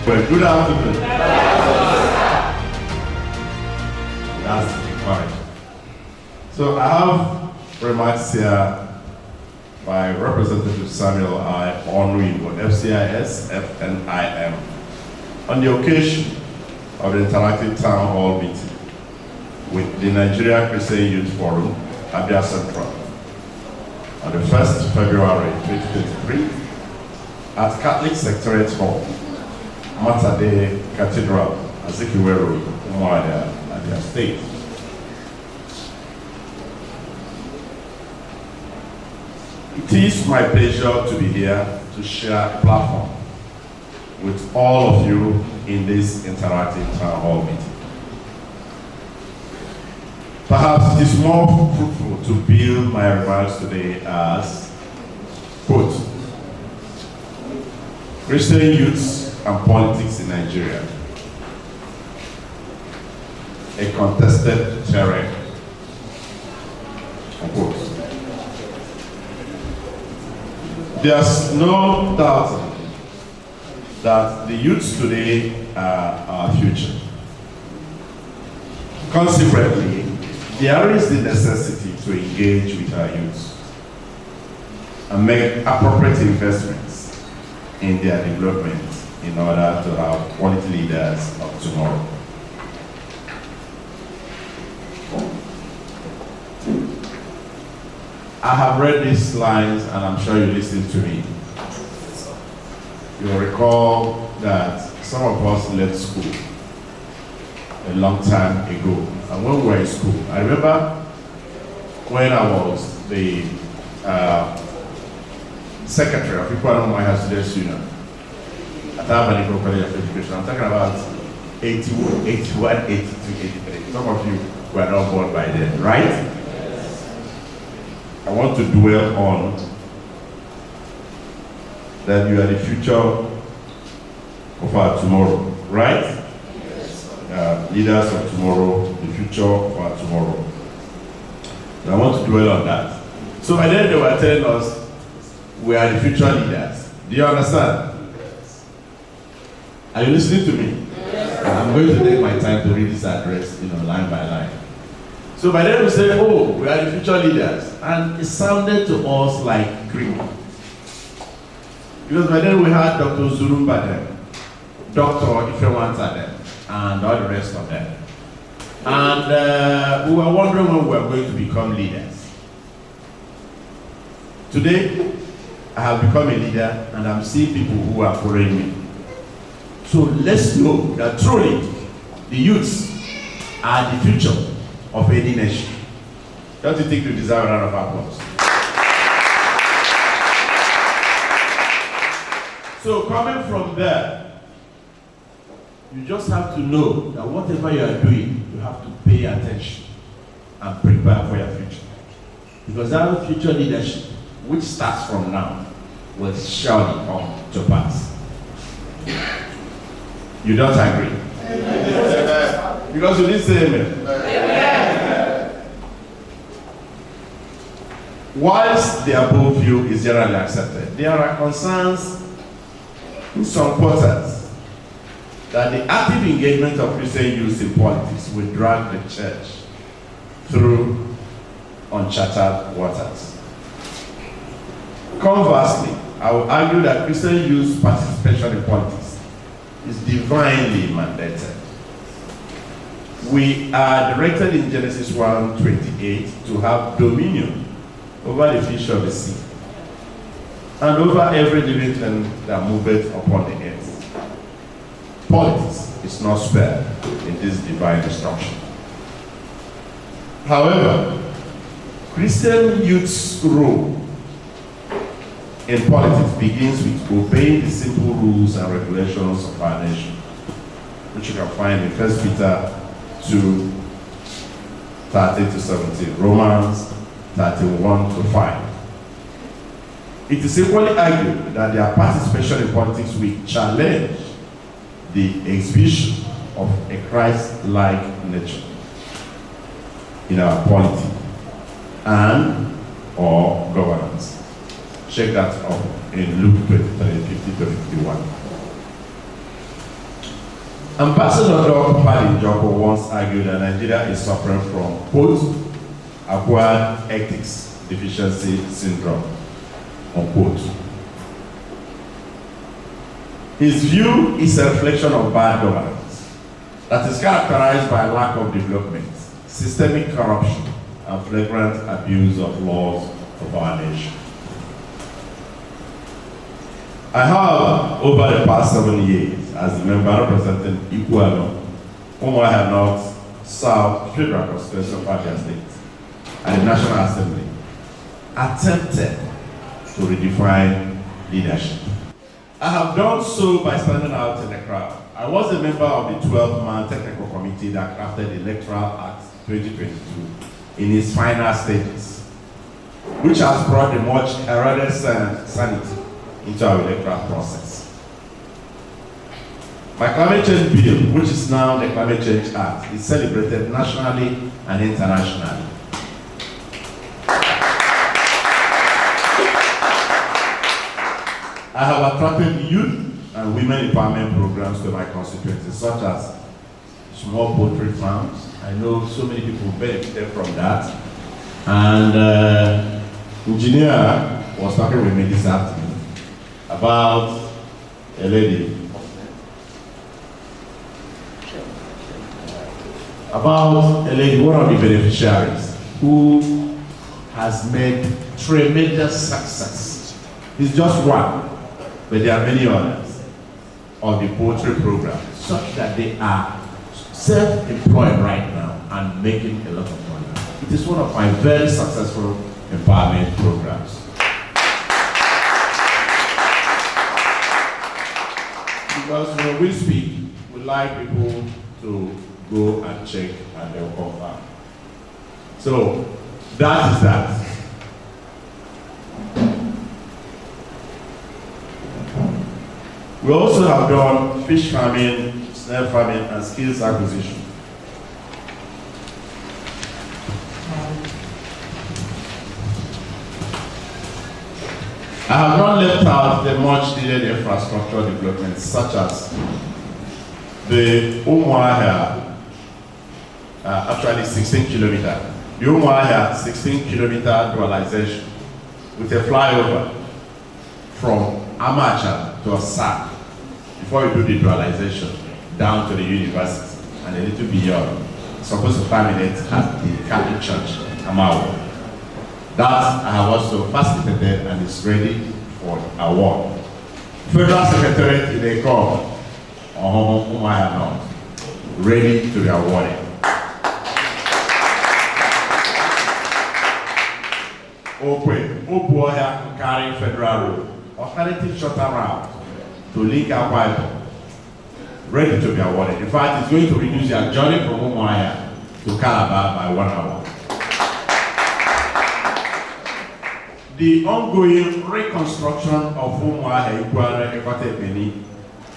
Well, good afternoon. That's encouraging. So I have remarks here by Representative Samuel I. Onuigbo, FCIS, FNIM, on the occasion of the interactive town hall meeting with the Nigeria Christian Youth Forum, Abia Central, on the 1st February 2023 at Catholic Senatorial Hall, Matade Cathedral, Azikiwe, Umuahia, Abia State. It is my pleasure to be here to share a platform with all of you in this interactive town hall meeting. Perhaps it is more fruitful to build my remarks today as, quote, Christian youths and politics in Nigeria, a contested terrain, unquote. There's no doubt that the youths today are our future. Consequently, there is the necessity to engage with our youths and make appropriate investments in their development in order to have quality leaders of tomorrow. I have read these lines and I'm sure you listened to me. You'll recall that some of us left school a long time ago. And when we were in school, I remember when I was the secretary of Equal Higher Students Union at Abia College of Education. I'm talking about 81, 82, 83. Some of you were not born by then, right? I want to dwell on that you are the future of our tomorrow, right? Leaders of tomorrow, the future of our tomorrow. And I want to dwell on that. So by then they were telling us we are the future leaders. Do you understand? Are you listening to me? I'm going to take my time to read this address, line by line. So by then we say, oh, we are the future leaders. And it sounded to us like Greek. Because by then we had Dr. Zulumba then, Dr. Ifewanta then, and all the rest of them. And we were wondering when we were going to become leaders. Today, I have become a leader and I'm seeing people who are following me. So let's know that truly the youths are the future of any nation. Don't you think you deserve a round of applause? So coming from there, you just have to know that whatever you are doing, you have to pay attention and prepare for your future. Because that future leadership, which starts from now, will surely come to pass. You don't agree? Amen. Because you didn't say amen. Amen. Whilst the above view is generally accepted, there are concerns in some quarters that the active engagement of Christian youth in politics will drag the church through uncharted waters. Conversely, I would argue that Christian youth participation in politics is divinely mandated. We are directed in Genesis 1:28 to have dominion over the fish of the sea and over every living thing that moveth upon the earth. Politics is not spared in this divine instruction. However, Christian youth's role in politics begins with obeying the simple rules and regulations of our nation, which you can find in 1 Peter 2, 13-17, Romans 31-5. It is equally argued that their participation in politics will challenge the exhibition of a Christ-like nature in our polity and or governance. Check that out in Luke 23:50-51. Ambassador Dr. Paddy Joko once argued that Nigeria is suffering from, quote, acquired ethics deficiency syndrome, unquote. His view is a reflection of bad governance that is characterized by lack of development, systemic corruption, and flagrant abuse of laws of our nation. I have, over the past 7 years, as a member representing Iguano, Umuahia North, South, Federal Constitution of Abia State, and the National Assembly, attempted to redefine leadership. I have done so by standing out in the crowd. I was a member of the 12-man technical committee that crafted the Electoral Act 2022 in its final stages, which has brought the much heralded sanity into our electoral process. My climate change bill, which is now the Climate Change Act, is celebrated nationally and internationally. I have attracted youth and women empowerment programs to my constituencies, such as small poultry farms. I know so many people benefited from that. And engineer was talking with me this afternoon about a lady, one of the beneficiaries who has made tremendous success. It's just one, but there are many others of the poultry program, such that they are self-employed right now and making a lot of money. It is one of my very successful empowerment programs. Because when we speak, we like people to go and check and they'll confirm. So that is that. We also have done fish farming, snail farming, and skills acquisition. I have not left out the much needed infrastructure development, such as the Umuahia, actually 16 kilometer. The Umuahia 16 kilometer dualization with a flyover from Amacha to Osak before you do the dualization down to the university and a little beyond. It's supposed to terminate at the Catholic Church, Amawa. That I have also facilitated and is ready for award. Federal Secretariat in the call on Umuahia North, ready to be awarded. Opuahia carrying Federal Road, alternative shorter route to link our Bible, ready to be awarded. In fact, it's going to reduce your journey from Umuahia to Calabar by 1 hour. The ongoing reconstruction of Umuahia Iguana Ekwate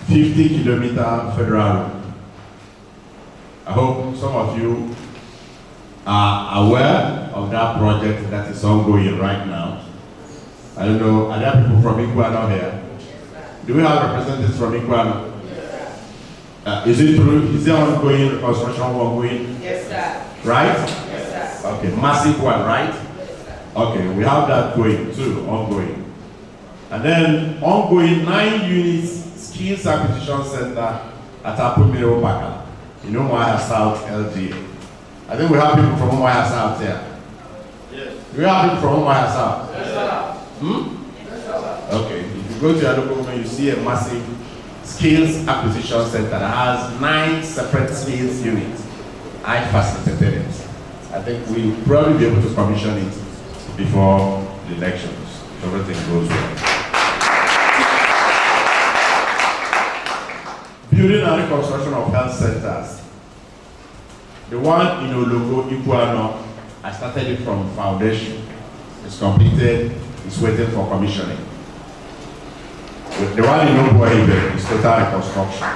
50 kilometer federal road. I hope some of you are aware of that project that is ongoing right now. I don't know, are there people from Iguana here? Do we have representatives from Iguana? Is it true? Is there ongoing reconstruction ongoing? Yes, sir. Right? Yes, sir. Okay, massive one, right? Okay, we have that going too, ongoing. And then ongoing 9 units skills acquisition center at Apumiro Bakala in Umuahia South LGA. I think we have people from Umuahia South here. Yes. Do we have people from Umuahia South? Yes, sir. Yes, sir. Okay, if you go to your local government, you see a massive skills acquisition center that has 9 separate skills units. I facilitated it. I think we'll probably be able to commission it before the elections, if everything goes well. Building and reconstruction of health centers. The one in Ologo, Iguano, I started it from foundation. It's completed, it's waiting for commissioning. With the one in Onuigbo is total reconstruction.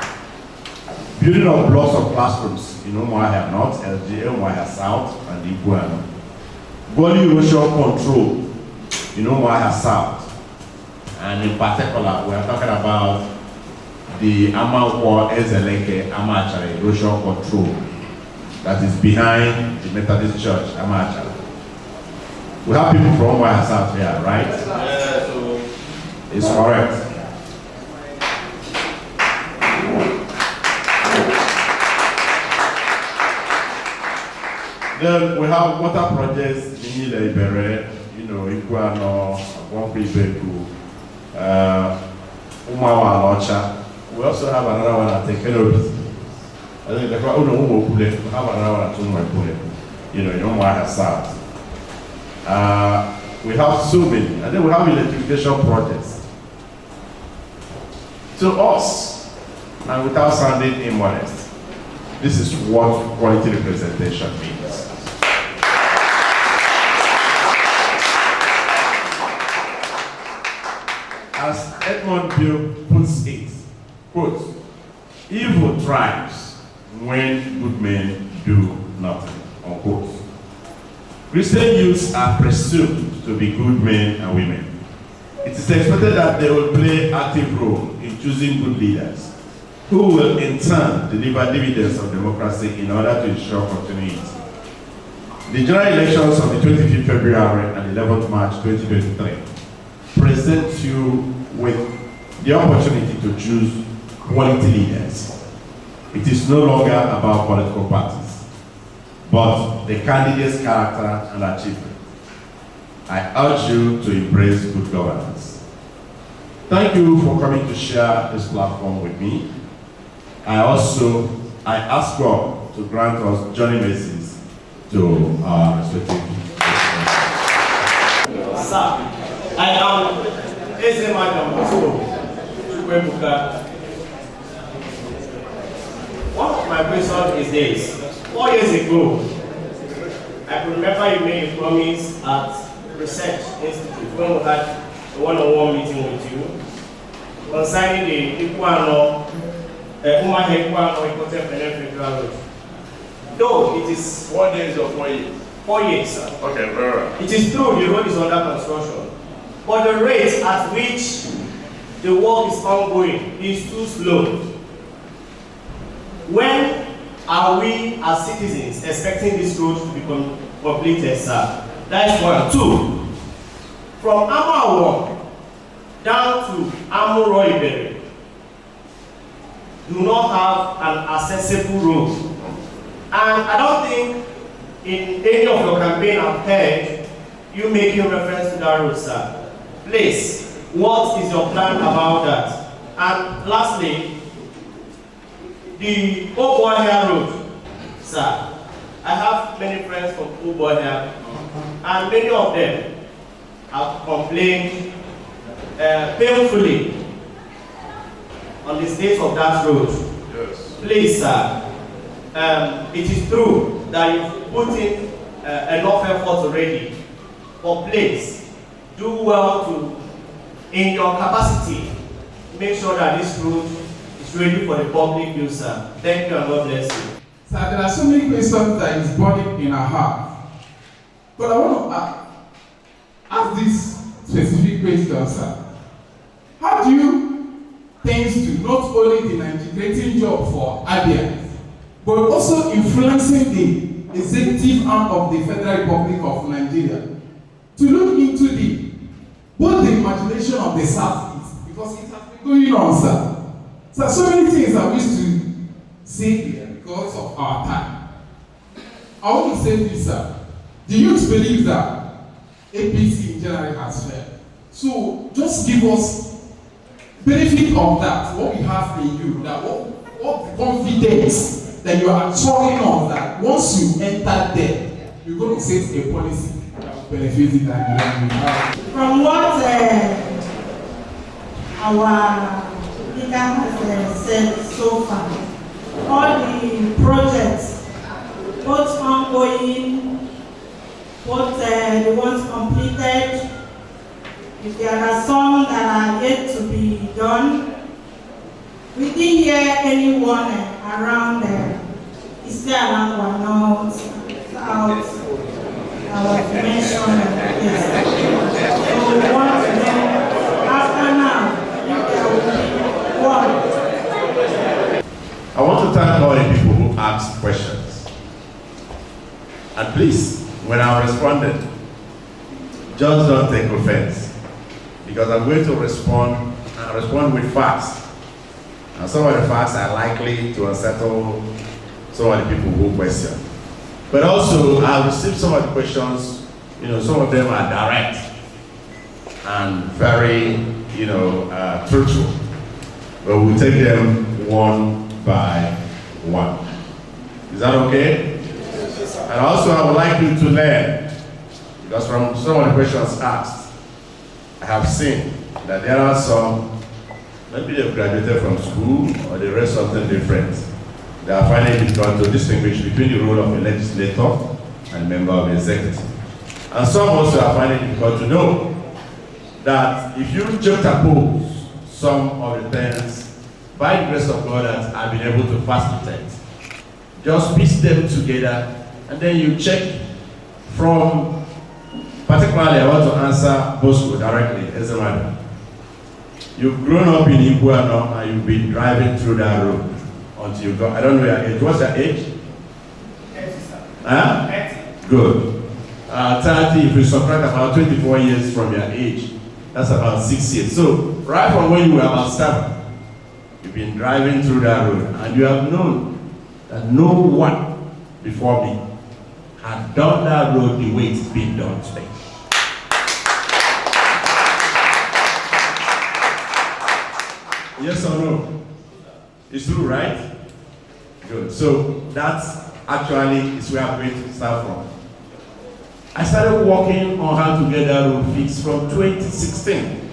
Building of blocks of classrooms in Umuahia North, LGA, Umuahia South, and Iguano. Body erosion control in Umuahia South. And in particular, we are talking about the Amankwo Ezeleke Amachara erosion control that is behind the Methodist Church Amachara. We have people from Wire South here, right? Yeah, so it's correct. Then we have water projects in Ibere, you know, Iguano, Wampibeku, Umawa Locha. We also have another one at Tekerobi. I think we have another one at Tumapule, you know, in Umwaya South. We have so many, and then we have electrification projects. To us, and without sounding immodest, this is what quality representation means. As Edmund Bill puts it, quote, evil thrives when good men do nothing, unquote. Christian youths are presumed to be good men and women. It is expected that they will play active role in choosing good leaders, who will in turn deliver dividends of democracy in order to ensure continuity. The general elections of the 25th February and 11th March 2023 present you with the opportunity to choose quality leaders. It is no longer about political parties, but the candidate's character and achievement. I urge you to embrace good governance. Thank you for coming to share this platform with me. I ask God to grant us journey mercies to our respective. Sir, I am Eze Madam Chukwuebuka. One of my questions is this. 4 years ago, I could remember you made a promise at Research Institute when we had a one-on-one meeting with you concerning the Iguano, Federal Road. Though it is 4 days or 4 years? 4 years, sir. Okay, very well. It is true the road is under construction, but the rate at which the work is ongoing is too slow. When are we as citizens expecting this road to be completed, sir? That is one. Two, from Amawo down to Onuigbo, do not have an accessible road. And I don't think in any of your campaign I've heard you making reference to that road, sir. Please, what is your plan about that? And lastly, the Oboya Road, sir. I have many friends from Oboya, and many of them have complained painfully on the state of that road. Yes. Please, sir, it is true that you've put in enough effort already, but please, do well to, in your capacity, make sure that this road is ready for the public use, sir. Thank you and God bless you. Sir, there are so many questions that is burning in our heart. But I want to ask this specific question, sir. How do you tend to not only the creating job for Abia, but also influencing the executive arm of the Federal Republic of Nigeria to look into both the imagination of the Southeast, because it has been going on, sir. So, so many things I wish to say here because of our time. I want to say this, sir. The youth believe that APC in general has failed. So just give us benefit of that, what we have in you, that what the confidence that you are talking on, that once you enter there, you're going to set a policy that will benefit the Nigerian. From what our leader has said so far, all the projects, both ongoing, both the ones completed, if there are some that are yet to be done, we didn't hear anyone around East Alangwa North, South, our mentioned this. So once then, after now, if there will be one, ask questions. And please, when I'm responding, just don't take offense, because I'm going to respond with facts. And some of the facts are likely to unsettle some of the people who question. But also, I've received some of the questions, some of them are direct and very, truthful. But we'll take them one by one. Is that okay? And also, I would like you to learn, because from some of the questions asked, I have seen that there are some, maybe they've graduated from school or they read something different. They are finding it difficult to distinguish between the role of a legislator and a member of the executive. And some also are finding it difficult to know that if you juxtapose some of the things, by the grace of God, that I've been able to facilitate, just piece them together, and then you check from, particularly I want to answer Bosco directly, as a matter. You've grown up in Iguano and you've been driving through that road until you got, I don't know your age. What's your age? 30, sir. Huh? 30. Good. 30, if you subtract about 24 years from your age, that's about 6 years. So, right from when you were about 7, you've been driving through that road, and you have known that no one before me had done that road the way it's been done today. Yes or no? It's true, right? Good. So that's actually is where I'm going to start from. I started working on how to get that road fixed from 2016,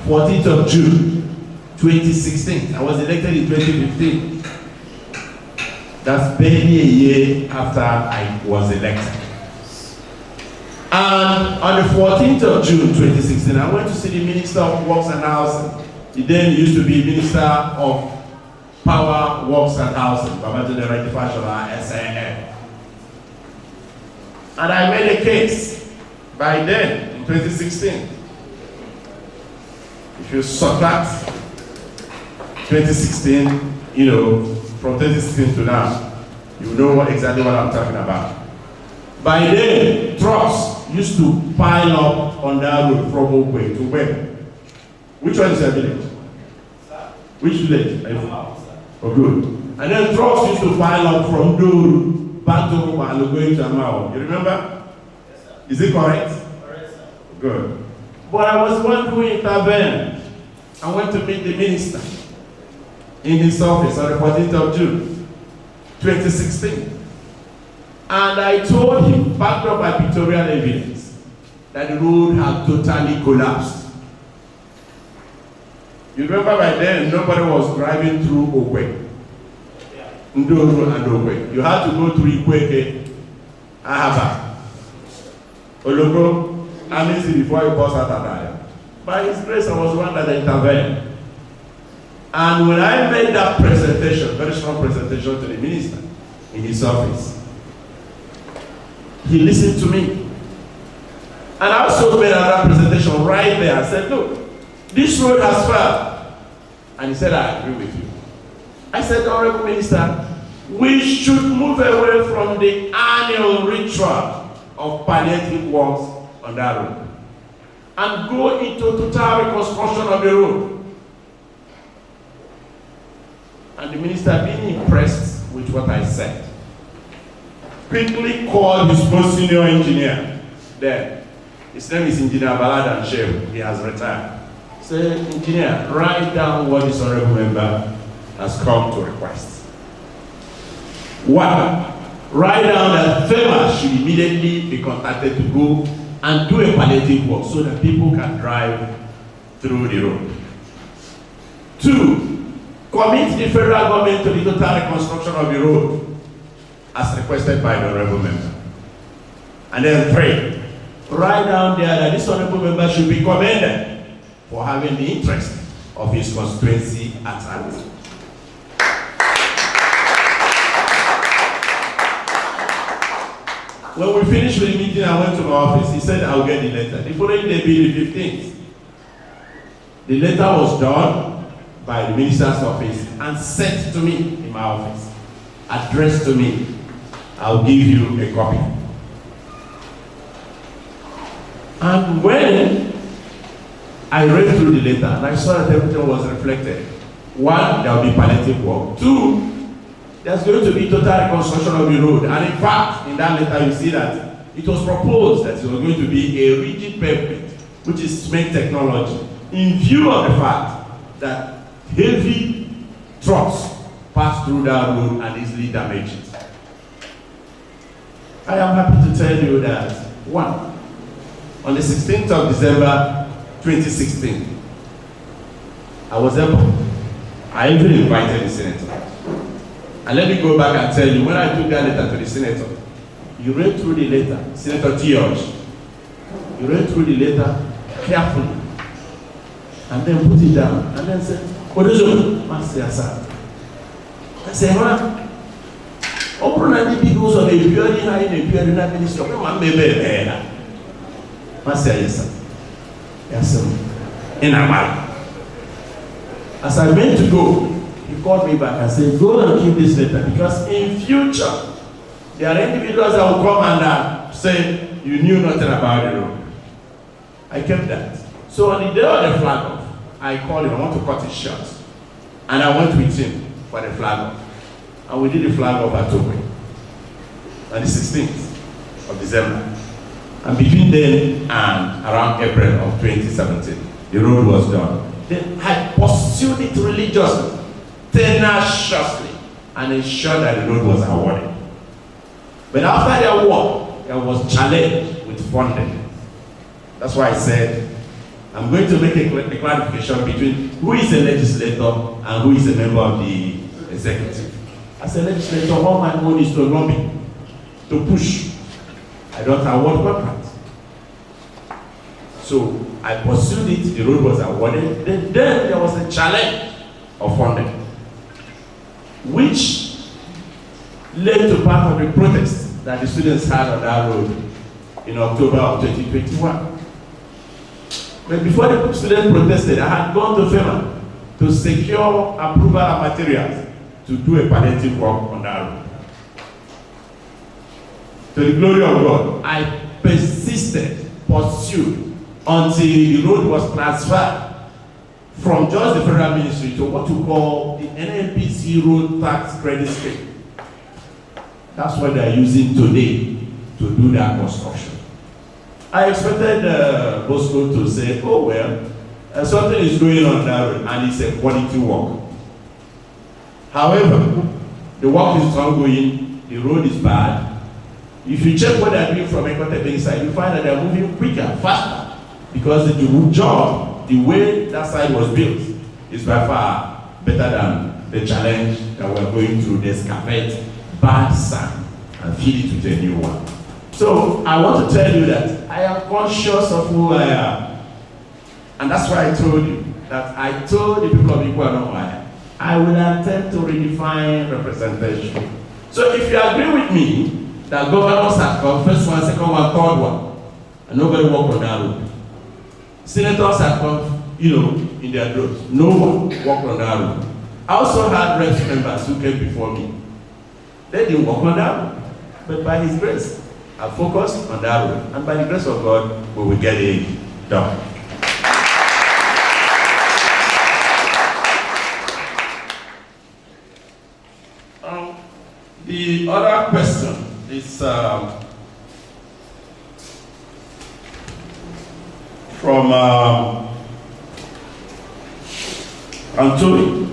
14th of June, 2016. I was elected in 2015. That's barely a year after I was elected. And on the 14th of June, 2016, I went to see the Minister of Works and Housing. He then used to be Minister of Power, Works and Housing, Babatunde Rectifashola, SAN. And I made a case by then, in 2016. If you subtract 2016, from 2016 to now, you know exactly what I'm talking about. By then, trucks used to pile up on that road from Onuigbo to where? Which one is your village? Which village? Oh, good. And then trucks used to pile up from Duru, back to Onuigbo, and going to Amao. You remember? Yes, sir. Is it correct? Correct, sir. Good. But I was the one who intervened. I went to meet the minister in his office on the 14th of June, 2016. And I told him, backed up by pictorial evidence, that the road had totally collapsed. You remember by then, nobody was driving through Okwe. Ndoro and Okwe. You had to go through Ikweke, Ahaba, Oloko, Amisi before you cross Atadaya. By his grace, I was the one that intervened. And when I made that presentation, very strong presentation to the minister in his office, he listened to me. And I also made another presentation right there. I said, look, this road has failed. And he said, I agree with you. I said, Honorable Minister, we should move away from the annual ritual of palliative works on that road and go into total reconstruction of the road. And the minister, being impressed with what I said, quickly called his most senior engineer there. His name is Engineer Baladan Shehu. He has retired. Say, engineer, write down what this honorable member has come to request. One, write down that FEMA should immediately be contacted to go and do a palliative work so that people can drive through the road. Two, commit the federal government to the total reconstruction of the road as requested by the honorable member. And then three, write down there that this honorable member should be commended for having the interest of his constituency at heart. When we finished with the meeting, I went to my office. He said, I'll get the letter. The following day, the 15th. The letter was done by the minister's office and sent to me in my office. addressed to me. I'll give you a copy. And when I read through the letter and I saw that everything was reflected, one, there will be palliative work. Two, there's going to be total reconstruction of the road. And in fact, in that letter you see that it was proposed that it was going to be a rigid pavement, which is cement technology, in view of the fact that heavy trucks pass through that road and easily damage it. I am happy to tell you that, one, on the 16th of December 2016, I was able, I even invited the senator. And let me go back and tell you, when I took that letter to the senator, he read through the letter, Senator George. He read through the letter carefully, and then put it down, and then said, what is it? I said, open the people of a purely high in a purely high ministry. I said, yes, sir. Yes, sir. In a while. As I went to go, he called me back and said, go and keep this letter, because in future, there are individuals that will come and say, you knew nothing about the road. I kept that. So on the day of the flag off, I called him, I want to cut it short. And I went with him for the flag off. And we did the flag off at Togo on the 16th of December. And between then and around April of 2017, the road was done. Then I pursued it religiously, tenaciously, and ensured that the road was awarded. But after the award, there was challenge with funding. That's why I said, I'm going to make a clarification between who is a legislator and who is a member of the executive. As a legislator, all my own is to lobby, to push. I don't award contracts. So I pursued it, the road was awarded. Then there was a challenge of funding, which led to part of the protest that the students had on that road in October of 2021. But before the students protested, I had gone to FEMA to secure approval of materials to do a palliative work on that road. To the glory of God, I persisted, pursued, until the road was transferred from just the federal ministry to what we call the APC road tax credit scheme. That's what they are using today to do that construction. I expected Bosco to say, oh well, something is going on that road and it's a quality work. However, the work is ongoing, the road is bad. If you check what they're doing from Ekotepe side, you find that they're moving quicker, faster, because the job, the way that side was built, is by far better than the challenge that we're going through, this carpet, bad sand, and feed it with a new one. So I want to tell you that I am conscious of who I am. And that's why I told you that I told the people of Igbo I will attempt to redefine representation. So if you agree with me that governors have come, first one, second one, third one, and nobody walked on that road. Senators have come, in their droves. No one walked on that road. I also had reps members who came before me. They didn't walk on that road. But by His grace, I focused on that road. And by the grace of God, we will get it done. The other question is from Anthony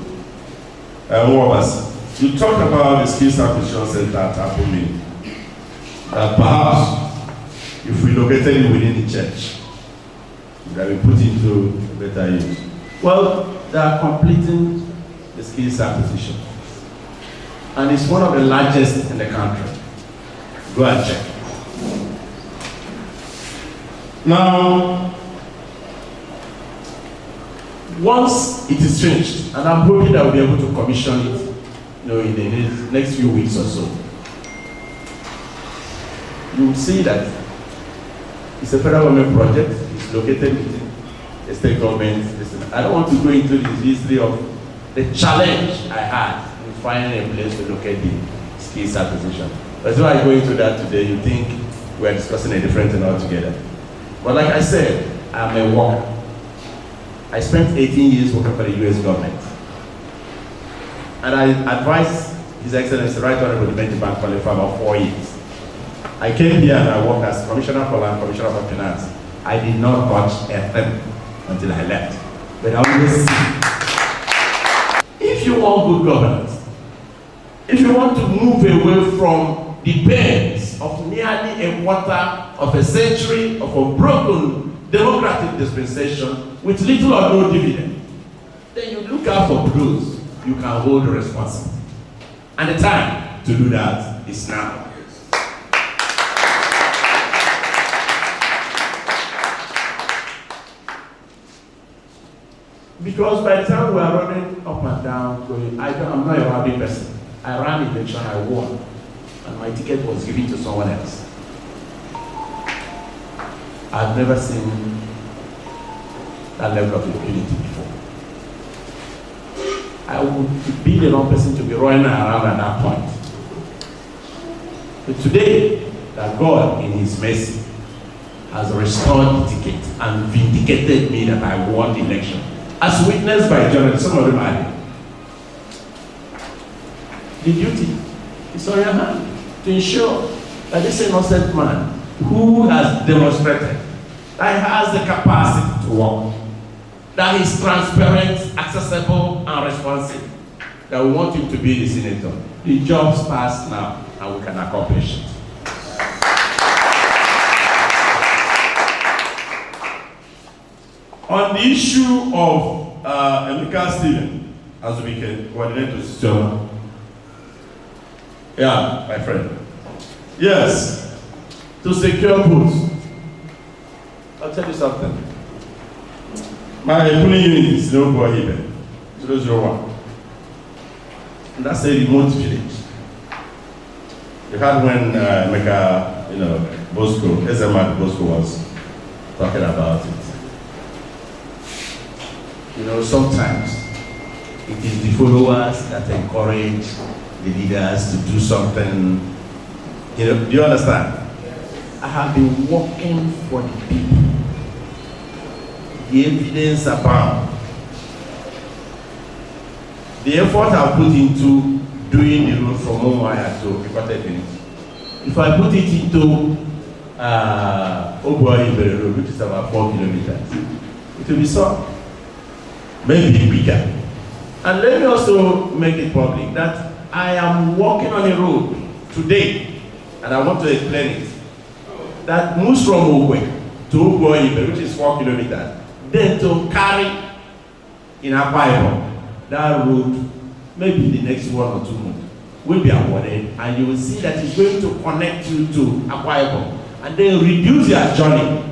Wabas. You talked about the skills acquisition center at Apumi. Perhaps if we located it within the church, that we put into better use. Well, they are completing the skills acquisition. And it's one of the largest in the country. Go and check. Now, once it is finished, and I'm hoping that we'll be able to commission it, in the next few weeks or so, you will see that it's a federal government project. It's located within the state government. I don't want to go into the history of the challenge I had in finding a place to locate skills acquisition. That's why I go into that today. You think we're discussing a different thing altogether. But like I said, I'm a worker. I spent 18 years working for the US government. And I advised His Excellency Right Honorable Benjamin Bank for about 4 years. I came here and I worked as Commissioner for Land, Commissioner for Finance. I did not touch a thing until I left. But I always see, if you want good governance, if you want to move away from the pains of nearly a quarter of a century of a broken democratic dispensation with little or no dividend, then you look out for those you can hold responsible. And the time to do that is now. Because by the time we are running up and down, going, I'm not a rowdy person. I ran the election, I won, and my ticket was given to someone else. I've never seen that level of impunity before. I would be the wrong person to be running around at that point. But today, that God, in His mercy, has restored the ticket and vindicated me that I won the election. As witnessed by journalists, some of them are here. The duty is on your hand to ensure that this innocent man who has demonstrated that he has the capacity to work, that he's transparent, accessible, and responsive, that we want him to be the senator. The job starts now, and we can accomplish it. On the issue of Emeka Stephen, as we can coordinate the system. Yeah, my friend. Yes, to secure votes. I'll tell you something. My polling unit is Onuigbo 001. And that's a remote village. You had when Emeka, Bosco, SMR Bosco was talking about it. Sometimes it is the followers that encourage the leaders to do something. Do you understand? I have been working for the people. The evidence abound. The effort I've put into doing the road from Onuigbo to Ikwete, if I put it into Onuigbo road, which is about 4 kilometers, it will be solved. Maybe bigger. And let me also make it public that I am walking on a road today, and I want to explain it, that moves from Ogwe to Onuigbo, which is 4 kilometers, then to carry in Akwa Ibom. That road, maybe the next 1 or 2 months, will be awarded, and you will see that it's going to connect you to Akwa Ibom, and then reduce your journey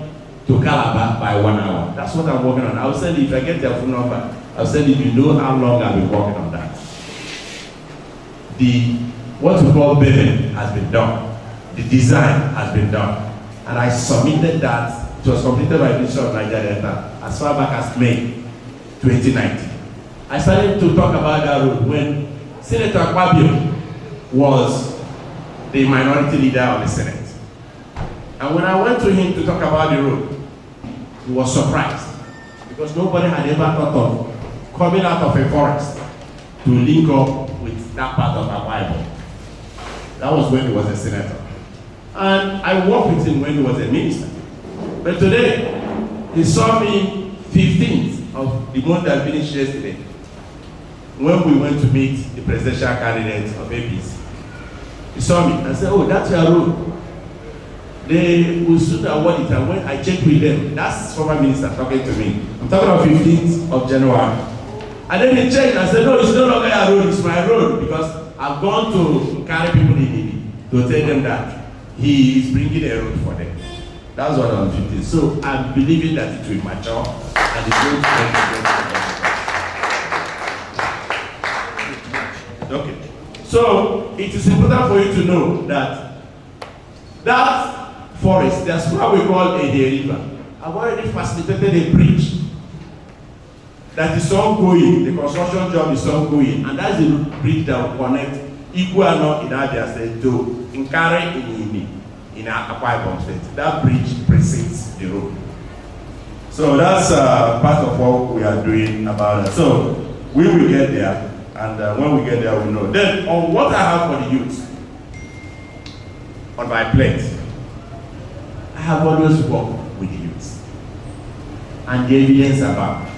to Calabar by 1 hour. That's what I'm working on. I'll send you, if I get their phone number, I'll send you, you know how long I've been working on that. What we call payment has been done. The design has been done. And I submitted that. It was completed by the Ministry of Nigeria Delta as far back as May 2019. I started to talk about that road when Senator Abia was the minority leader of the Senate. And when I went to him to talk about the road, he was surprised because nobody had ever thought of coming out of a forest to link up with that part of our Bible. That was when he was a senator. And I worked with him when he was a minister. But today, he saw me 15th of the month that finished yesterday when we went to meet the presidential candidate of APC. He saw me and said, "Oh, that's your road. They will soon award it." And when I checked with them, that's former minister talking to me. I'm talking about 15th of January. And then they checked and I said, "No, it's no longer your road, it's my road," because I've gone to carry people in Italy to tell them that he is bringing a road for them. That's what I'm 15th. So I'm believing that it will mature and it's going to make Okay. So it is important for you to know that that forest, that's what we call a river. I've already facilitated a bridge that is ongoing. The construction job is ongoing, and that's the bridge that will connect Iguano in Abia State to Nkare in Akwa Ibom State. That bridge precedes the road. So that's part of what we are doing about it. So we will get there, and when we get there, we know. Then on what I have for the youth, on my plate, I have always worked with the youth, and the evidence about.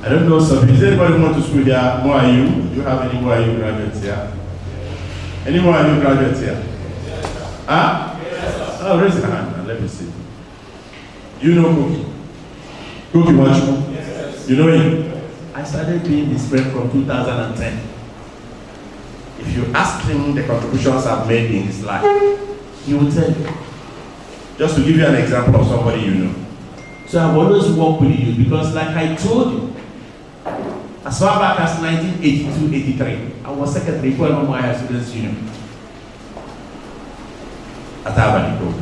I don't know, so does anybody want to school here? More are you? Do you have any more are you graduates here? Any more are you graduates here? Huh? Yes. Oh, raise your hand and let me see. You know Cookie? Cookie Wachu? Yes. You know him? I started being his friend from 2010. If you ask him the contributions I've made in his life, he will tell you. Just to give you an example of somebody you know. So I've always worked with you because, like I told you, as far back as 1982-83, I was secretary for my Students Union at Abia.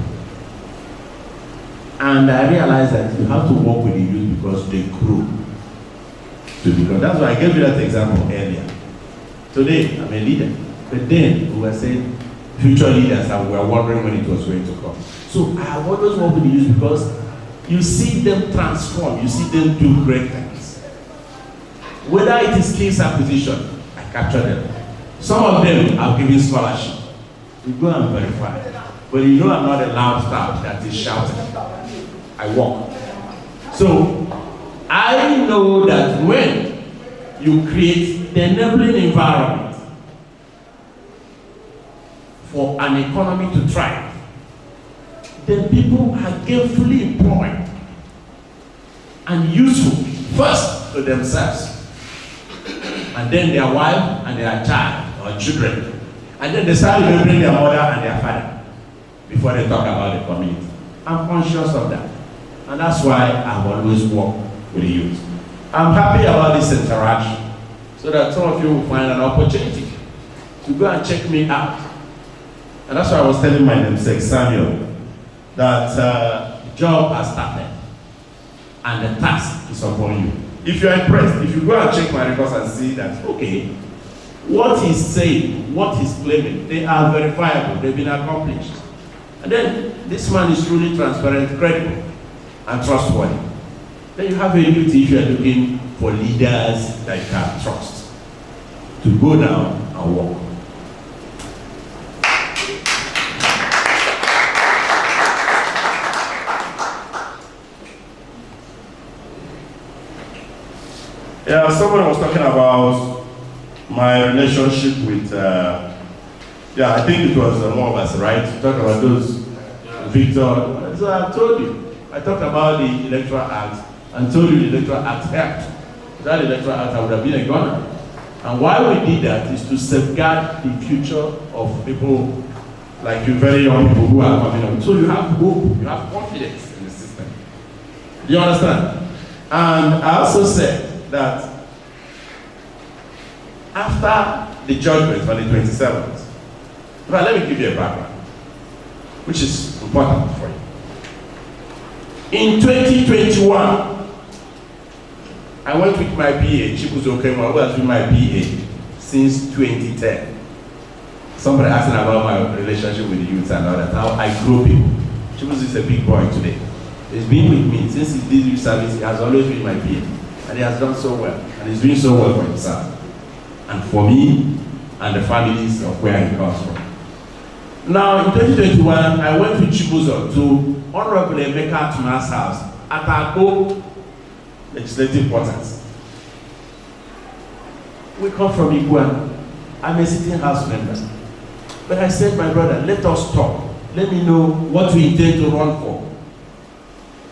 And I realized that you have to work with the youth because they grow to become. That's why I gave you that example earlier. Today, I'm a leader. But then, we were saying future leaders, and we were wondering when it was going to come. So I have always worked with the youth because you see them transform, you see them do great things. Whether it is skills acquisition, I capture them. Some of them I've given scholarship. We go and verify. But you know I'm not a loud staff that is shouting. I walk. So I know that when you create the enabling environment for an economy to thrive, then people are gainfully employed and useful first to themselves, and then their wife and their child or children, and then they start remembering their mother and their father before they talk about the community. I'm conscious of that, and that's why I've always worked with the youth. I'm happy about this interaction, so that some of you will find an opportunity to go and check me out. And that's why I was telling my namesake Samuel that the job has started and the task is upon you. If you're impressed, if you go and check my records and see that, okay, what he's saying, what he's claiming, they are verifiable, they've been accomplished. And then this man is truly transparent, credible, and trustworthy. Then you have a duty if you're looking for leaders that you can trust to go down and walk. Yeah, someone was talking about my relationship with, I think it was more of us, right? Talk about those, Victor. So I told you, I talked about the Electoral Act and told you the Electoral Act helped. Without the Electoral Act, I would have been a gunner. And why we did that is to safeguard the future of people like you, very young people who are coming up. So you have hope, you have confidence in the system. Do you understand? And I also said that after the judgment on the 27th, let me give you a background, which is important for you. In 2021, I went with my PA, Chibuzo Kema, who has been my PA since 2010. Somebody asking about my relationship with the youth and all that, how I grow people. Chibuzo is a big boy today. He's been with me since he did youth service. He has always been my PA. And he has done so well, and he's doing so well for himself, and for me, and the families of where he comes from. Now, in 2021, I went with Chibuzo to Honorable Emeka Tuma's house at Akpo Legislative Quarters. We come from Iguan. I'm a sitting house member. But I said, my brother, let us talk. Let me know what we intend to run for,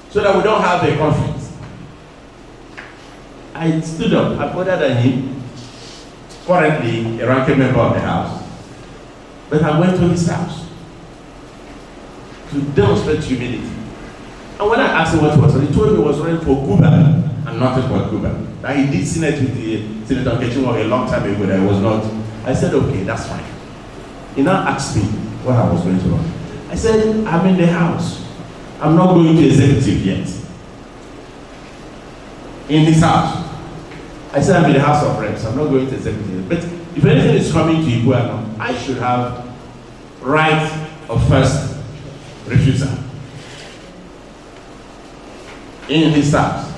so that we don't have a conflict. I stood up, I'm older than him, currently a ranking member of the House. But I went to his house to demonstrate humility. And when I asked him what he was running, he told me he was running for Cuba and nothing but Cuba. That he did Senate with the Senator Kechimo a long time ago, that I was not. I said, okay, that's fine. He now asked me what I was going to run. I said, I'm in the House. I'm not going to executive yet. In this House. I said, I'm in the House of Reps. I'm not going to executive. But if anything is coming to Igbo, I should have right of first refusal in this house.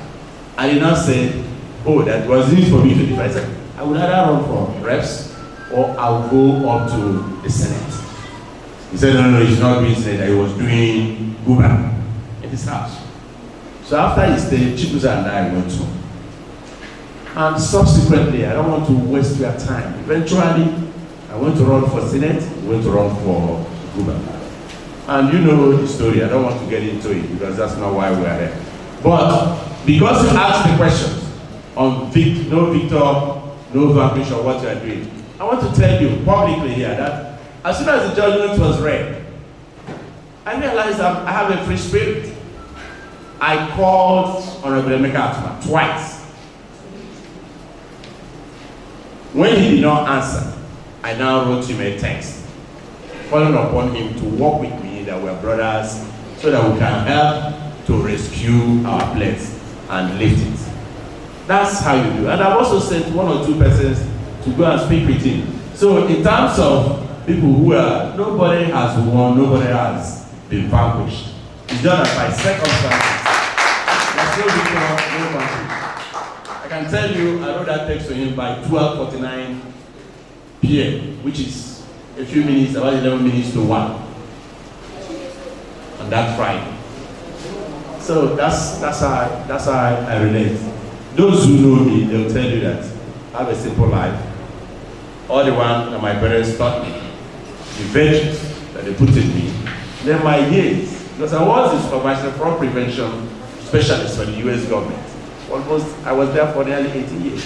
I did not say, oh, that was it for me to defend. I said, I would either run for reps or I'll go up to the Senate. He said, no, he's not doing Senate, he was doing Guba in his house. So after he stayed, Chibuza and I went home. And subsequently, I don't want to waste your time. Eventually, I went to run for Senate, I went to run for Guba. And you know the story, I don't want to get into it because that's not why we are here. But because you asked the questions on no Victor, no vanquish or what you are doing, I want to tell you publicly here that as soon as the judgment was read, I realized I have a free spirit. I called Honorable Emeka Atuma twice. When he did not answer, I now wrote him a text, calling upon him to work with me that we're brothers so that we can help to rescue our place and lift it. That's how you do. And I've also sent 1 or 2 persons to go and speak with him. So in terms of people who are, nobody has won, nobody has been vanquished. It's just that by circumstances, there's no victor, no vanquish. I can tell you, I wrote that text to him by 12:49 p.m., which is a few minutes, about 11 minutes to 1 on that Friday. So that's how I relate. Those who know me, they'll tell you that I have a simple life. All the one that my parents taught me, the virtues that they put in me. Then my years, because I was a supervisor fraud prevention specialist for the US government. I was there for nearly 80 years.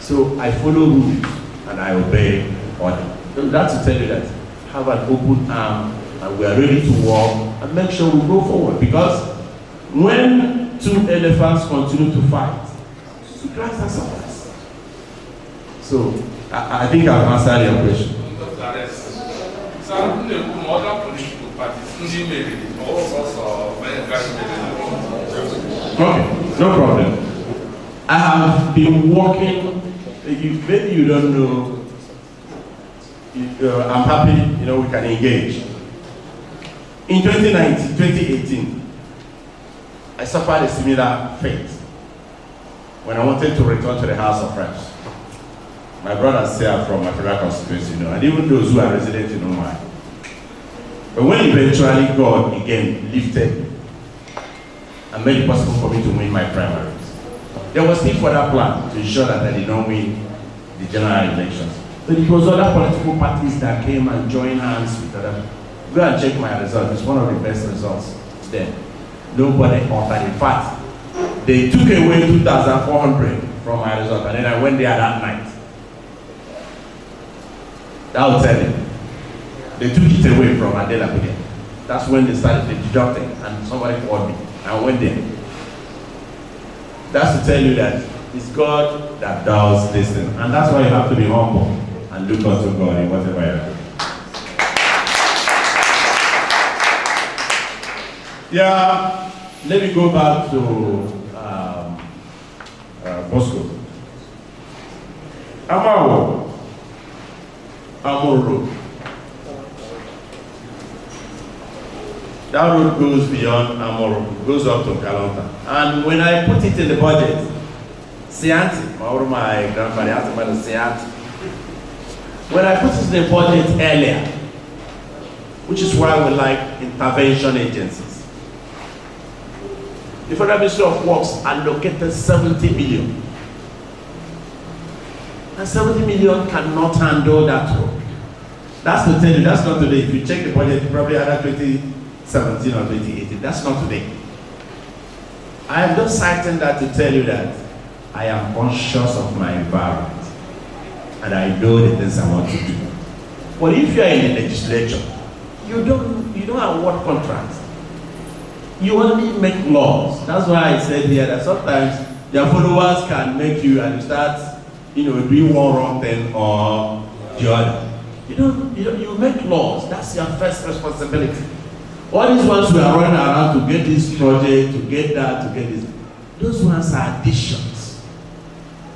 So I follow rules and I obey order. So that's to tell you that have an open arm and we are ready to work and make sure we go forward. Because when 2 elephants continue to fight, it grants us suffers. So I think I've answered your question. Okay, no problem. I have been working, maybe you don't know, I'm happy, we can engage. In 2018, I suffered a similar fate when I wanted to return to the House of Reps. My brothers here from my federal constituency, and even those who are resident in Onuigbo. But when eventually God again lifted and made it possible for me to win my primaries, there was still further plan to ensure that I did not win the general elections. But it was other political parties that came and joined hands with other. Go and check my results. It's one of the best results there. Nobody offered. In fact, they took away 2,400 from my result, and then I went there that night. That will tell you. They took it away from Adela Budia. That's when they started deducting, and somebody called me. I went there. That's to tell you that it's God that does this thing. And that's why you have to be humble and look unto God in whatever you do. Yeah, let me go back to Bosco. Amor Road. That road goes beyond Amor, goes up to Kalonta. And when I put it in the budget, Sianti, my grandfather asked about the Sianti. When I put it in the budget earlier, which is why we like intervention agencies, the Federal Ministry of Works allocated 70 million. And 70 million cannot handle that road. That's to tell you, that's not today. If you check the budget, probably either 2017 or 2018. That's not today. I am just citing that to tell you that I am conscious of my environment and I know the things I want to do. But if you are in the legislature, you don't award contracts. You only make laws. That's why I said here that sometimes your followers can make you and you start, doing one wrong thing or the other. You make laws. That's your first responsibility. All these ones we are running around to get this project, to get that, to get this. Those ones are additions.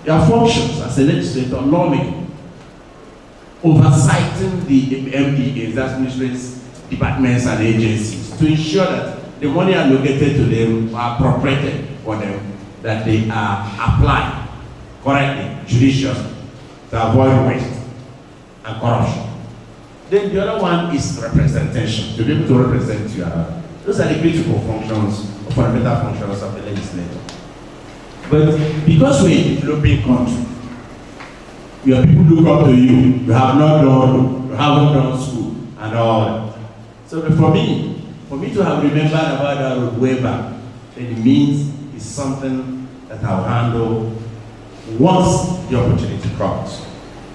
Your functions as a legislator, lawmaking. oversighting the MDAs, that's ministries, departments and agencies, to ensure that the money allocated to them are appropriated for them, that they are applied correctly, judiciously, to avoid waste and corruption. Then the other one is representation, to be able to represent you. Those are the critical functions, or fundamental functions of the legislator. But because we're a developing country, your people look up to you, you haven't done school, and all that. So for me to have remembered about that road way back, then it means it's something that I'll handle once the opportunity comes.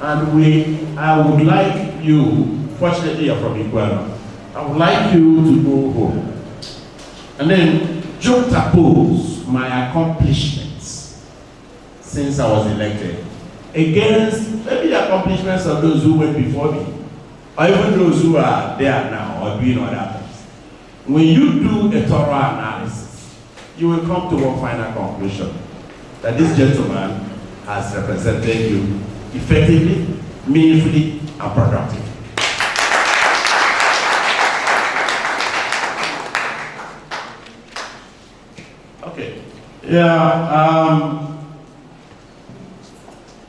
And I would like you, fortunately you're from Iguana, I would like you to go home and then juxtapose my accomplishments since I was elected against maybe the accomplishments of those who went before me, or even those who are there now or doing other things. When you do a thorough analysis, you will come to one final conclusion, that this gentleman has represented you effectively, meaningfully, and productively. Okay. Yeah.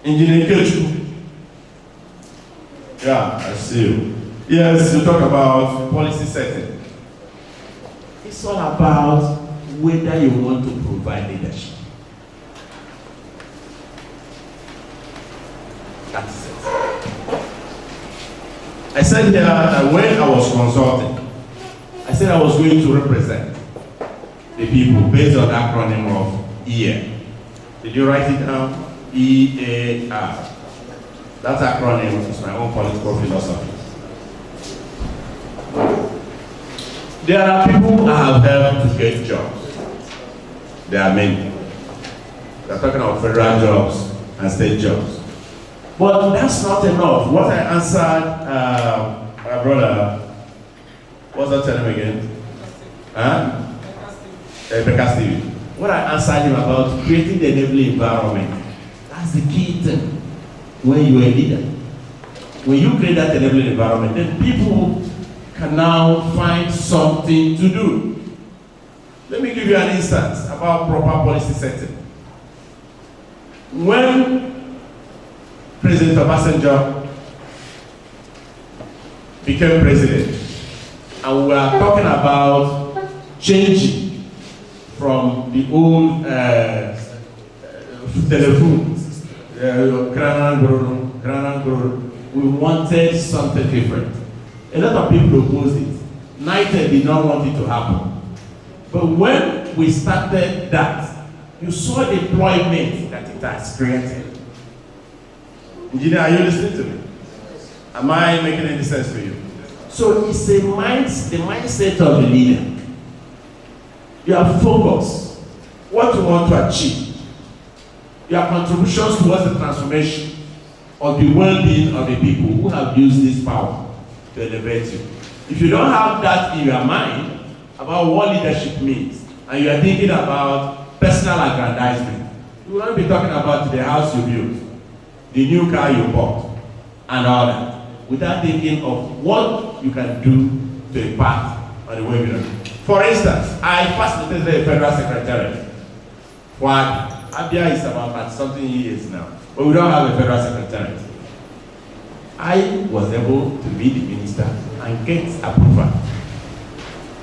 Engineer Kechu. Yeah, I see you. Yes, you talk about policy setting. It's all about whether you want to provide leadership. That's it. I said here that when I was consulting, I said I was going to represent the people based on the acronym of EAR. Did you write it down? EAR. That acronym is my own political philosophy. There are people who have helped to get jobs. There are many. We're talking about federal jobs and state jobs. But that's not enough. What I answered my brother, what's that term again? Becca Stevie. What I answered him about creating the enabling environment, that's the key thing when you're a leader. When you create that enabling environment, then people can now find something to do. Let me give you an instance about proper policy setting. When President Obasanjo became president, and we were talking about changing from the old telephone, we wanted something different. A lot of people opposed it. United did not want it to happen. But when we started that, you saw the employment that it has created. Engineer, are you listening to me? Am I making any sense to you? So it's the mindset of the leader. You have focus, what you want to achieve, your contributions towards the transformation of the well-being of the people who have used this power to elevate you. If you don't have that in your mind about what leadership means, and you are thinking about personal aggrandizement, you will not be talking about the house you built, the new car you bought, and all that, without thinking of what you can do to impact on the way we do. For instance, I facilitated a federal secretariat for Abia. Abia is about something years now, but we don't have a federal secretariat. I was able to meet the minister and get approval.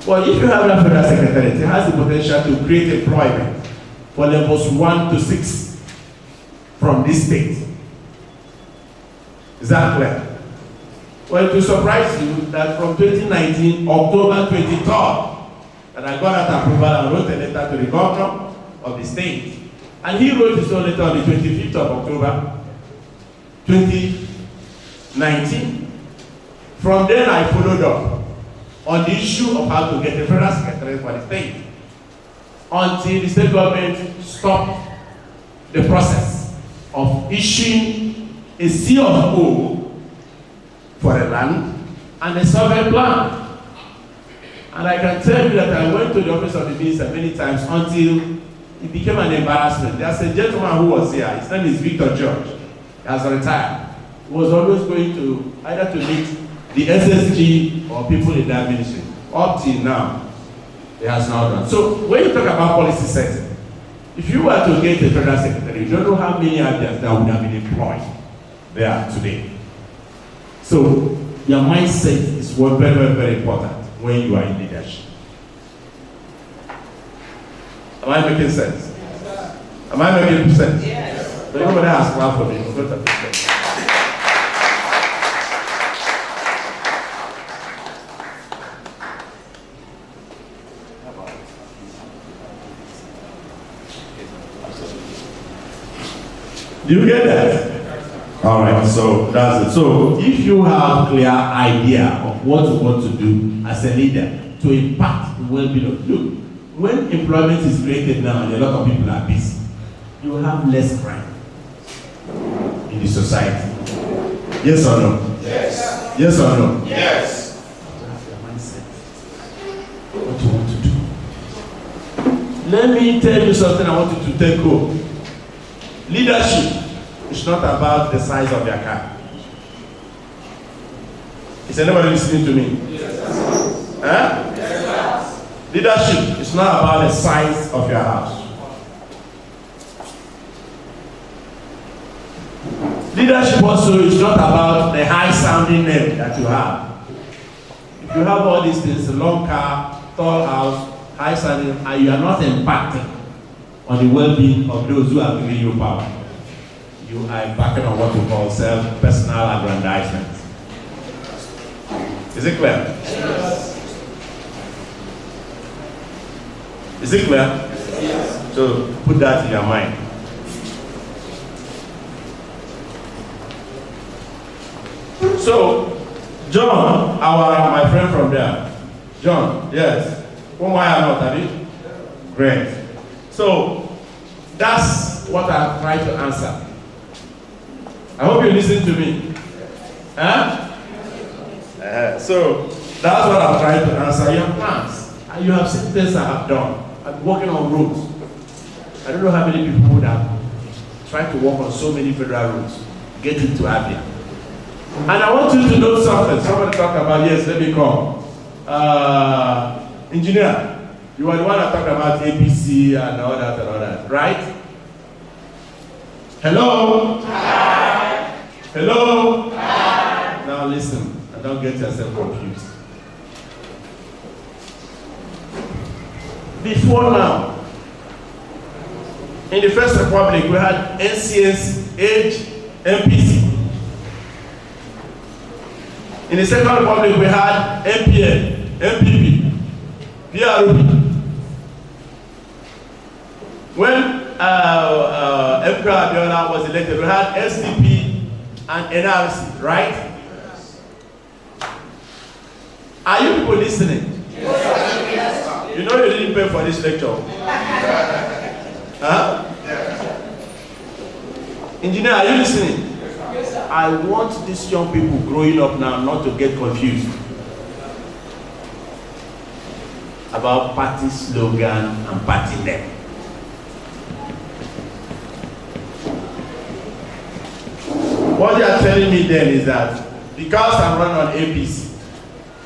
Well, if you have a federal secretariat, it has the potential to create employment for levels 1 to 6 from this state. Is that clear? Well, it will surprise you that from 2019, October 23rd, that I got that approval and wrote a letter to the governor of the state. And he wrote his own letter on the 25th of October, 2019. From then, I followed up on the issue of how to get a federal secretary for the state until the state government stopped the process of issuing a C of O for the land and a survey plan. And I can tell you that I went to the office of the minister many times until it became an embarrassment. There's a gentleman who was here, his name is Victor George, he has retired. was always going to either to meet the SSG or people in that ministry. Up till now, it has not done. So when you talk about policy setting, if you were to get a federal secretary, you don't know how many Abians that would have been employed there today. So your mindset is very, very, very important when you are in leadership. Am I making sense? Yes. Am I making sense? Yes. So nobody has clapped for me. Do you get that? All right, so that's it. So if you have a clear idea of what you want to do as a leader to impact the well-being of, look, when employment is created now and a lot of people are busy, you have less crime in the society. Yes or no? Yes. Yes or no? Yes. That's your mindset. What you want to do. Let me tell you something I want you to take home. Leadership is not about the size of your car. Is anybody listening to me? Yes. Huh? Yes. Leadership is not about the size of your house. Leadership also is not about the high-sounding name that you have. If you have all these things, a long car, tall house, high-sounding, and you are not impacting on the well-being of those who are giving you power, you are embarking on what we call self-personal aggrandizement. Is it clear? Yes. Is it clear? Yes. So put that in your mind. So, John, my friend from there. John, yes. Why are not, have you? Great. So, that's what I've tried to answer. I hope you listen to me. Huh? So, that's what I've tried to answer your plans. And you have seen things I have done. I'm working on roads. I don't know how many people would have tried to work on so many federal roads, get into Abia. And I want you to know something. Somebody talk about, yes, let me come. Engineer, you are the one that talked about APC and all that, right? Hello? Hi. Hello? Hi. Now listen, and don't get yourself confused. Before now, in the First Republic, we had NCS, Age, MPC. In the Second Republic, we had MPN, MPP, PRP. When APC Abia was elected, we had SDP and NRC, right? Yes. Are you people listening? Yes. You know you didn't pay for this lecture. Huh? Yes. Engineer, are you listening? I want these young people growing up now not to get confused about party slogan and party name. What they are telling me then is that because I'm running on APC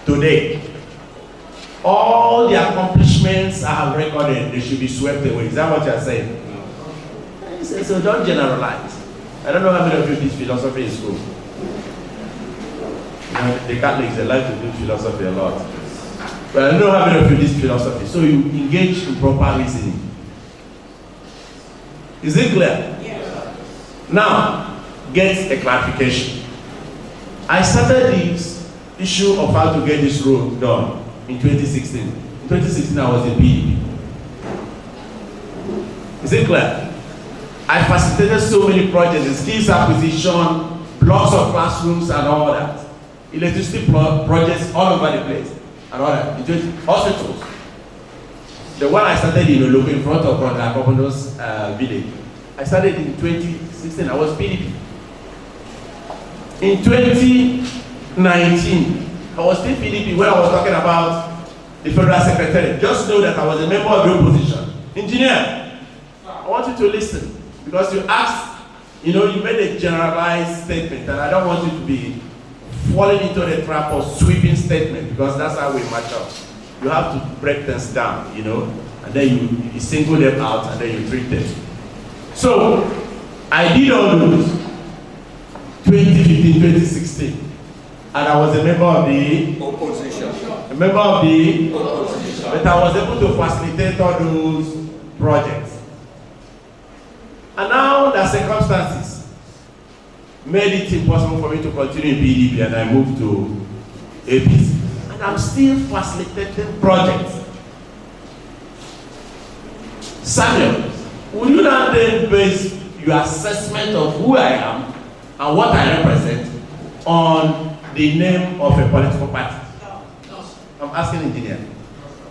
today, all the accomplishments I have recorded, they should be swept away. Is that what you are saying? So don't generalize. I don't know how many of you did philosophy in school. You know, the Catholics, they like to do philosophy a lot. But I don't know how many of you did philosophy. So you engage in proper reasoning. Is it clear? Yes. Now, get a clarification. I started this issue of how to get this road done in 2016. In 2016, I was in PDP. Is it clear? I facilitated so many projects, skills acquisition, blocks of classrooms and all that. Electricity projects all over the place and all that. Hospitals. The one I started in Onuigbo in front of Brother Governor's village. I started in 2016, I was PDP. In 2019, I was still PDP when I was talking about the Federal Secretary. Just know that I was a member of the opposition. Engineer, I want you to listen. Because you asked You know, you made a generalized statement, and I don't want you to be falling into the trap of sweeping statement, because that's how we match up. You have to break things down, you know, and then you single them out, and then you treat them. So, I did all those 2015, 2016, and I was a member of the opposition. A member of the opposition. But I was able to facilitate all those projects. And now the circumstances made it impossible for me to continue in PDP, and I moved to APC. And I'm still facilitating projects. Samuel, will you now then base your assessment of who I am and what I represent on the name of a political party? No. I'm asking engineer.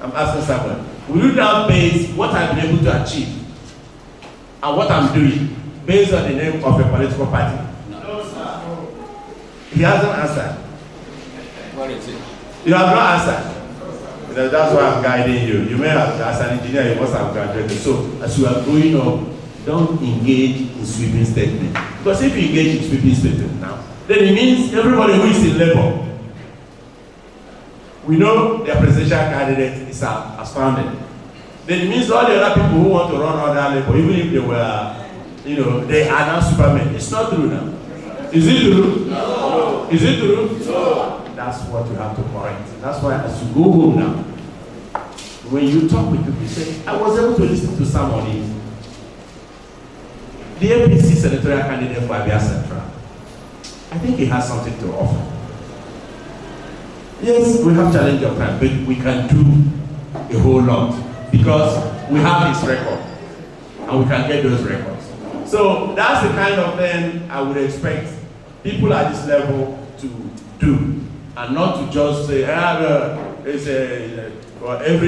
I'm asking Samuel. Will you now base what I've been able to achieve and what I'm doing based on the name of a political party? No, sir. He hasn't answered. What is it? You have not answered. You know, that's why I'm guiding you. You may have, as an engineer, you must have graduated. So, as you are going up, don't engage in sweeping statement. Because if you engage in sweeping statement now, then it means everybody who is in labor, we know their presidential candidate is astounded. Then it means all the other people who want to run other labor, even if they were, you know, they are now supermen. It's not true now. Is it true? No. Is it true? No. That's what you have to correct. That's why as you go home now, when you talk with people, you say, I was able to listen to somebody. The APC Senatorial candidate for Abia Central, I think he has something to offer. Yes, we have challenge of time, but we can do a whole lot because we have his record and we can get those records. So that's the kind of thing I would expect people at this level to do, and not to just say, every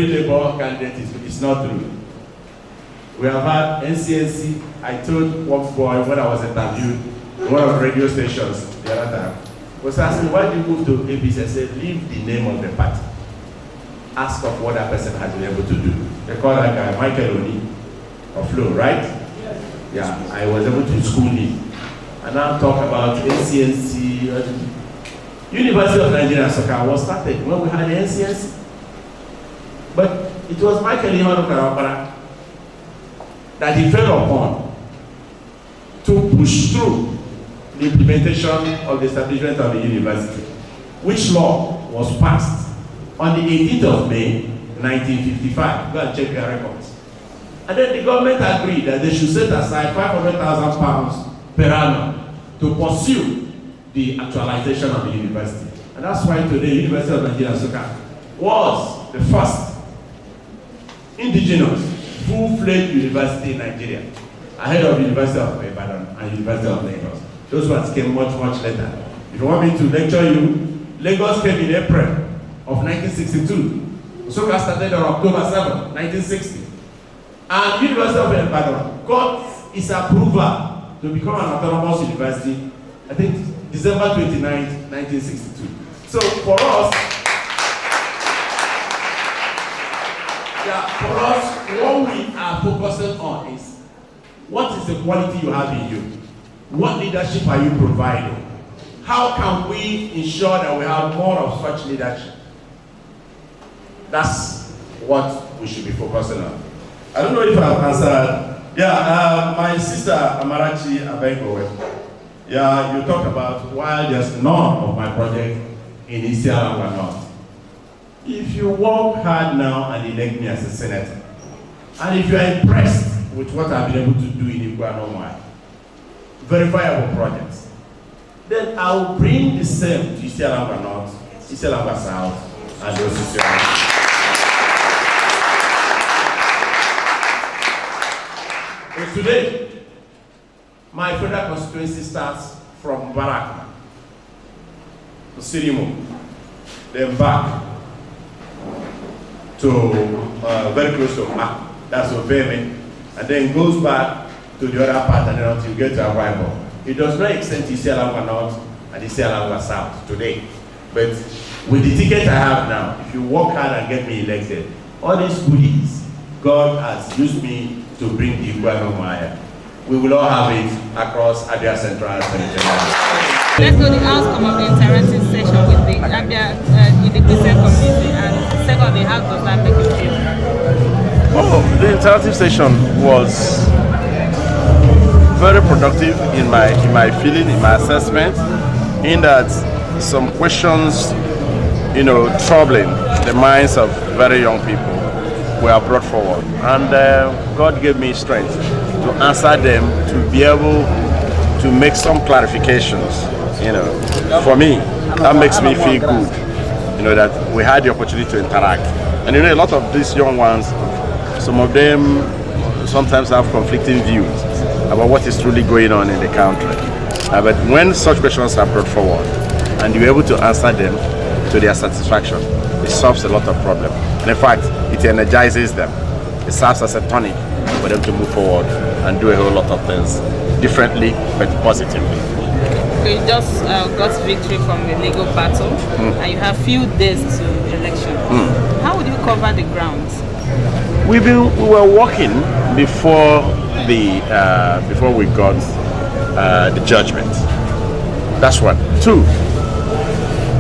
labor candidate is not true. We have had NCNC. I told one boy when I was interviewed in one of the radio stations the other time, was asking, why did you move to APC? I said, leave the name of the party. Ask of what that person has been able to do. They call that guy Michael Oni of Flo, right? Yes. Yeah, I was able to school him. And now talk about NCNC. University of Nigeria Soccer was started when we had the NCNC. But it was Michael Oni that he fell upon to push through the implementation of the establishment of the university, which law was passed on the 18th of May, 1955. Go and check your records. And then the government agreed that they should set aside £500,000 per annum to pursue the actualization of the university. And that's why today, University of Nigeria Nsukka was the first indigenous full-fledged university in Nigeria, ahead of the University of Ibadan and University of Lagos. Those ones came much, much later. If you want me to lecture you, Lagos came in April of 1962. Nsukka started on October 7, 1960. And University of Ibadan got its approval to become an autonomous university, I think December 29, 1962. So for us, what we are focusing on is, what is the quality you have in you? What leadership are you providing? How can we ensure that we have more of such leadership? That's what we should be focusing on. I don't know if I've answered. Yeah, my sister Amarachi Abengowe. Yeah, you talked about why there's none of my project in Isiala North. If you work hard now and elect me as a senator, and if you are impressed with what I've been able to do in Igbo, verifiable projects, then I will bring the same to Isiala North, Isiala South, and those So today, my federal constituency starts from Barak to Sirimo, then back to very close to that's Oveme, and then goes back to the other part and then until you get to Arrival. It does not extend to Isiala North and Isiala South today. But with the ticket I have now, if you work hard and get me elected, all these goodies, God has used me to bring the Igbo Maya. we will all have it across Abia Central Senatorial. Let's know the outcome of the interactive session with the Abia with the Christian community, and secondly, how does that make you feel? Oh, the interactive session was very productive in my feeling, in my assessment, in that some questions, troubling the minds of very young people were brought forward, and God gave me strength to answer them, to be able to make some clarifications. For me, that makes me feel good. That we had the opportunity to interact, and a lot of these young ones, some of them sometimes have conflicting views about what is truly going on in the country. But when such questions are brought forward, and you're able to answer them to their satisfaction, it solves a lot of problems. And in fact, it energizes them. It serves as a tonic for them to move forward and do a whole lot of things differently but positively. You just got victory from a legal battle, and you have few days to the election. How would you cover the grounds? We were working before we got the judgment. That's one. Two,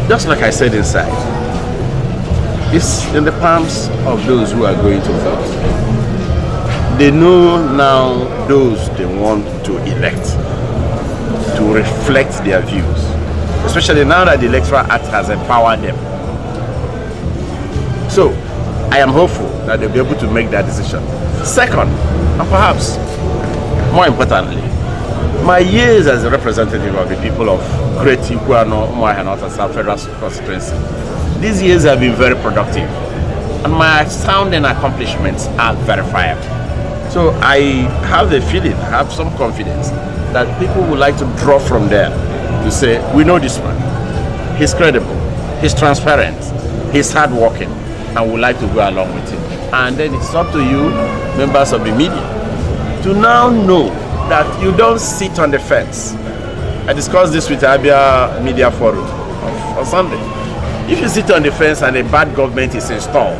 just like I said inside, it's in the palms of those who are going to vote. They know now those they want to elect to reflect their views, especially now that the Electoral Act has empowered them. So, I am hopeful that they'll be able to make that decision. Second, and perhaps more importantly, my years as a representative of the people of Great Iguano, Umuahia and South Federal Constituency, these years have been very productive, and my astounding accomplishments are verifiable. So I have the feeling, I have some confidence that people would like to draw from there to say, we know this man, he's credible, he's transparent, he's hardworking, and would like to go along with him. And then it's up to you, members of the media, to now know that you don't sit on the fence. I discussed this with Abia Media Forum on Sunday. If you sit on the fence and a bad government is installed,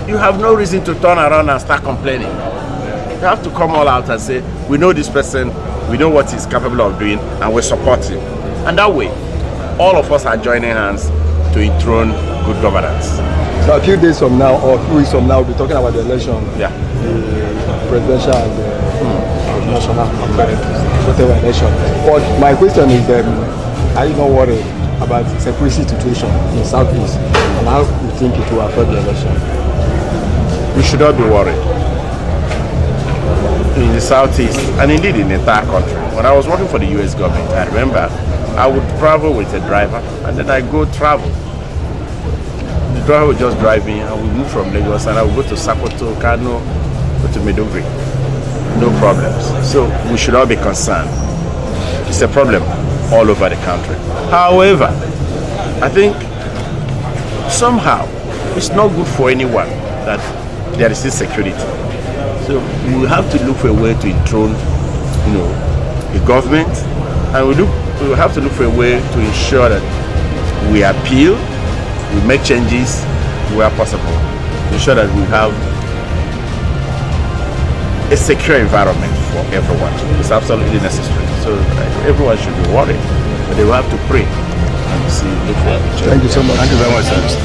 you have no reason to turn around and start complaining. You have to come all out and say, we know this person, we know what he's capable of doing, and we support him. And that way, all of us are joining hands to enthrone good governance. So a few days from now, or a few weeks from now, we'll be talking about the election, Yeah. the presidential and the national whatever election. But my question is, are you not worried about the security situation in Southeast, and how you think it will affect the election? We should not be worried. In the Southeast, and indeed in the entire country. When I was working for the US government, I remember I would travel with a driver, and then I go travel. The driver would just drive me, and we move from Lagos, and I would go to Sokoto, Kano, go to Maiduguri. No problems. So we should not be concerned. It's a problem all over the country. However, I think somehow it's not good for anyone that there is insecurity. So we have to look for a way to enthrone, the government, and we have to look for a way to ensure that we appeal, we make changes where possible, to ensure that we have a secure environment for everyone. It's absolutely necessary. So everyone should be worried, but they will have to pray and see, look for change. Thank you so much. Thank you very much, sir.